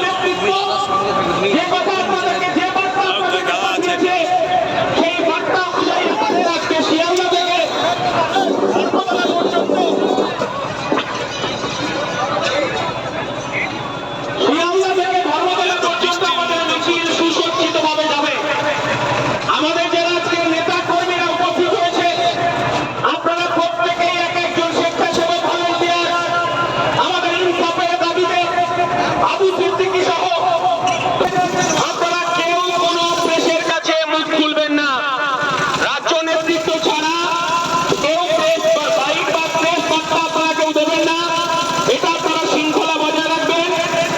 নেতৃত্ব যে কথা আপনাদেরকে যে বার্তা আপনাদেরকে পাঠিয়েছে সেই বার্তা অনুযায়ী আমাদের আজকে শিয়ালদা থেকে ধর্মতলা পর্যন্ত আমাদের মিছিল সুসজ্জিতভাবে যাবে। আমাদের যারা আজকে নেতা কর্মীরা উপস্থিত হয়েছে আপনারা প্রত্যেকেই এক একজন স্বেচ্ছাসেবক ভলান্টিয়ার। আমাদের ইনসাফের দাবিতে আবু সিদ্দিকী সহ আপনারা কেউ কোনো প্রেসের কাছে মুখ খুলবেন না। রাজ্য নেতৃত্ব ছাড়া কেউ প্রেস বা বাইক বা প্রেস বার্তা আপনারা কেউ দেবেন না। এটা আপনারা শৃঙ্খলা বজায় রাখবেন,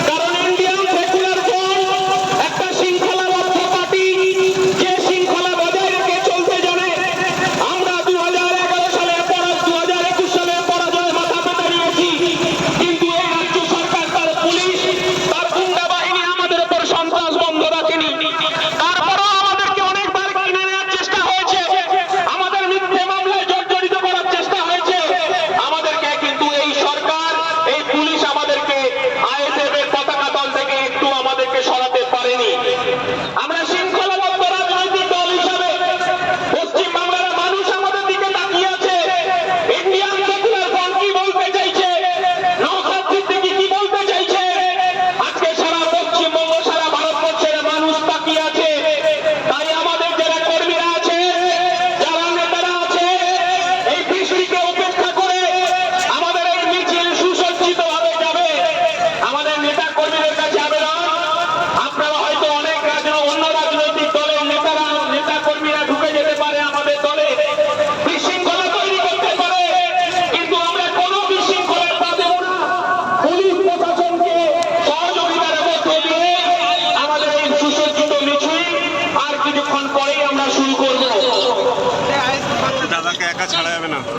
কারণ ইন্ডিয়ান সেকুলার ফ্রন্ট একটা শৃঙ্খলাবদ্ধ পার্টি, যে শৃঙ্খলা বজায় রেখে চলতে জানে। আমরা 2011 সালের পর 2021 সালের পরাজয় মাথা পেতে নিয়েছি, কিন্তু এই রাজ্য সরকার তার পুলিশ তার গুন্ডা বাহিনী আমাদের উপর সন্ত্রাস বন্ধ রাখেনি। তারপরেও আমাদেরকে অনেকবার কিনে নেওয়ার চেষ্টা হয়েছে, আমাদের মিথ্যে মামলায় জর্জরিত করার চেষ্টা হয়েছে আমাদেরকে, কিন্তু এই সরকার এই পুলিশ আমাদেরকে আইএসএফ এর পতাকা দল থেকে একটু আমাদেরকে সরাতে পারেনি। আমরা শৃঙ্খলাবদ্ধ রাজনৈতিক দল হিসাবে পশ্চিম বাংলার মানুষ আমাদের দিকে তাকিয়ে আছে। ইন্ডিয়ান সেকুলার ফ্রন্ট কি বলতে চাইছে, নওশাদ সিদ্দিকী কি বলতে চাইছে, আজকে সারা পশ্চিমবঙ্গ সারা ভারতবর্ষের মানুষ তাকিয়ে আছে। তাই আমাদের যারা কর্মীরা আছে, যারা নেতারা আছে, এই বৃষ্টিকে উপেক্ষা করে আমাদের এই মিছিল সুসজ্জিতভাবে যাবে। আমাদের নেতা কর্মীদের কাছে আবেদন, আপনারা হয়তো অনেক অন্য রাজনৈতিক দলের নেতারা নেতা কর্মীরা ঢুকে যেতে পারে আমাদের দলে, বিশৃঙ্খলা তৈরি করতে পারে, কিন্তু আমরা কোনো বিশৃঙ্খলার পা দেব না। পুলিশ প্রশাসনকে সহযোগিতার মধ্যে দিয়ে আমাদের এই সুসজ্জিত মিছিল আর কিছুক্ষণ পরেই আমরা শুরু করব। দাদাকে একা ছাড়া যাবে না।